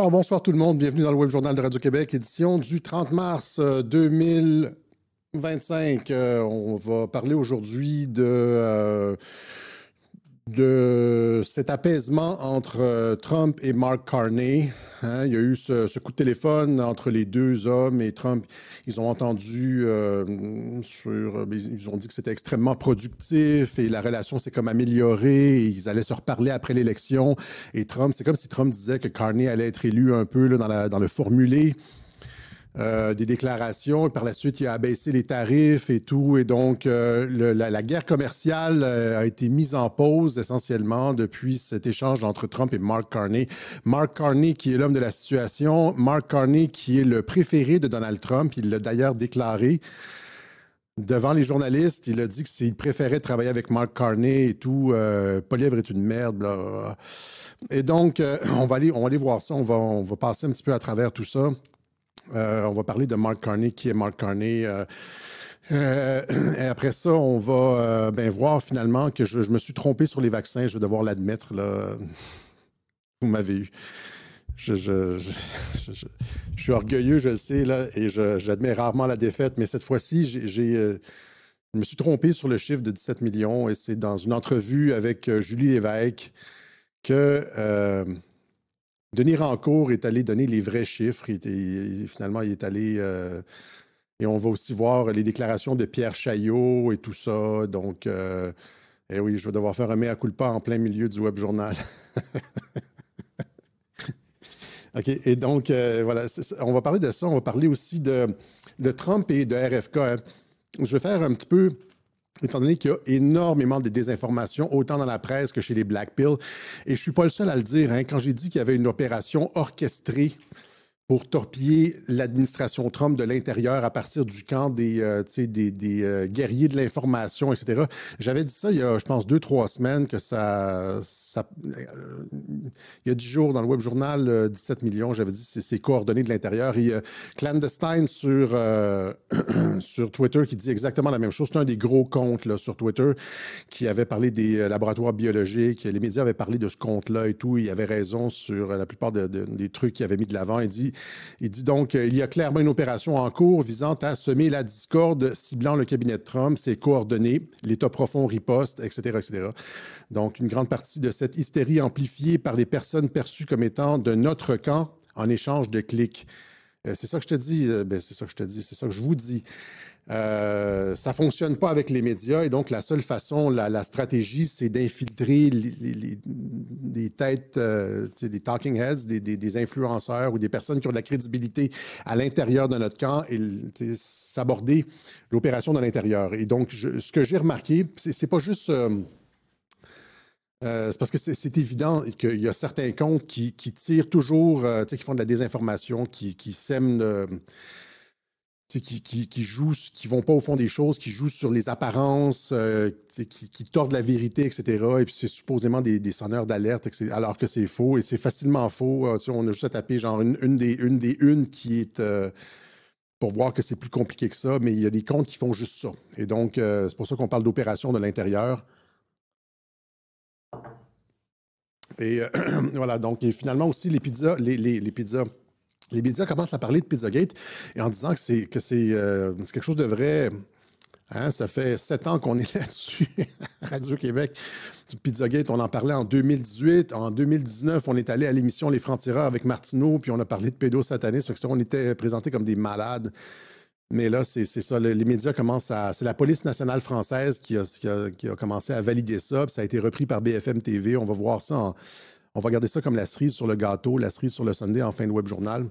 Alors, bonsoir tout le monde. Bienvenue dans le Web Journal de Radio-Québec, édition du 30 mars 2025. On va parler aujourd'hui de cet apaisement entre Trump et Mark Carney. Hein, il y a eu ce coup de téléphone entre les deux hommes et Trump. Ils ont entendu ils ont dit que c'était extrêmement productif et la relation s'est comme améliorée et ils allaient se reparler après l'élection. Et Trump, c'est comme si Trump disait que Carney allait être élu un peu là, dans le formulé. Des déclarations. Et par la suite, il a abaissé les tarifs et tout. Et donc, la guerre commerciale a été mise en pause essentiellement depuis cet échange entre Trump et Mark Carney. Mark Carney, qui est l'homme de la situation. Mark Carney, qui est le préféré de Donald Trump. Il l'a d'ailleurs déclaré devant les journalistes. Il a dit qu'il préférait travailler avec Mark Carney et tout. Poilievre est une merde. Bla, bla, bla. Et donc, on va aller voir ça. On va passer un petit peu à travers tout ça. On va parler de Mark Carney, qui est Mark Carney. Et après ça, on va voir finalement que je me suis trompé sur les vaccins. Je vais devoir l'admettre. Là. Vous m'avez eu. Je suis orgueilleux, je le sais, là, et j'admets rarement la défaite. Mais cette fois-ci, je me suis trompé sur le chiffre de 17 millions. Et c'est dans une entrevue avec Julie Lévesque que... Denis Rancourt est allé donner les vrais chiffres. Finalement, il est allé... et on va aussi voir les déclarations de Pierre Chaillot et tout ça. Donc, eh oui, je vais devoir faire un mea culpa en plein milieu du Web Journal. OK, et donc, voilà, on va parler de ça. On va parler aussi de Trump et de RFK. Hein. Je vais faire un petit peu... Étant donné qu'il y a énormément de désinformation, autant dans la presse que chez les Black Pill. Et je ne suis pas le seul à le dire. Hein, quand j'ai dit qu'il y avait une opération orchestrée pour torpiller l'administration Trump de l'intérieur à partir du camp des guerriers de l'information, etc. J'avais dit ça il y a, je pense, 2-3 semaines que il y a 10 jours dans le Web Journal, 17 millions, j'avais dit c'est coordonné de l'intérieur. Il y a Clandestine sur Twitter qui dit exactement la même chose. C'est un des gros comptes là, sur Twitter qui avait parlé des laboratoires biologiques. Les médias avaient parlé de ce compte-là et tout. Il avait raison sur la plupart des trucs qu'il avait mis de l'avant. Il dit donc il y a clairement une opération en cours visant à semer la discorde ciblant le cabinet de Trump, ses coordonnées, l'État profond riposte, etc., etc. Donc, une grande partie de cette hystérie amplifiée par les personnes perçues comme étant de notre camp en échange de clics. C'est ça que je te dis. C'est ça que je te dis. C'est ça que je vous dis. Ça ne fonctionne pas avec les médias et donc la seule façon, la stratégie, c'est d'infiltrer des têtes, des talking heads, des influenceurs ou des personnes qui ont de la crédibilité à l'intérieur de notre camp et s'aborder l'opération de l'intérieur. Et donc, ce que j'ai remarqué, c'est pas juste... c'est parce que c'est évident qu'il y a certains comptes qui tirent toujours, qui font de la désinformation, qui sèment... qui jouent, qui vont pas au fond des choses, qui jouent sur les apparences, qui tordent la vérité, etc. Et puis c'est supposément des sonneurs d'alerte, alors que c'est faux. Et c'est facilement faux. On a juste à taper genre une des qui est pour voir que c'est plus compliqué que ça, mais il y a des comptes qui font juste ça. Et donc, c'est pour ça qu'on parle d'opération de l'intérieur. Et voilà, donc, et finalement aussi, les pizzas, les pizzas. Les médias commencent à parler de Pizzagate et en disant que c'est quelque chose de vrai. Hein, ça fait 7 ans qu'on est là-dessus, Radio-Québec. Pizzagate, on en parlait en 2018. En 2019, on est allé à l'émission Les Francs-Tireurs avec Martineau, puis on a parlé de pédosatanisme. On était présentés comme des malades. Mais là, c'est ça. Les médias commencent à... C'est la police nationale française qui a commencé à valider ça. Puis ça a été repris par BFM TV. On va voir ça On va garder ça comme la cerise sur le gâteau, la cerise sur le sundae en fin de Web Journal.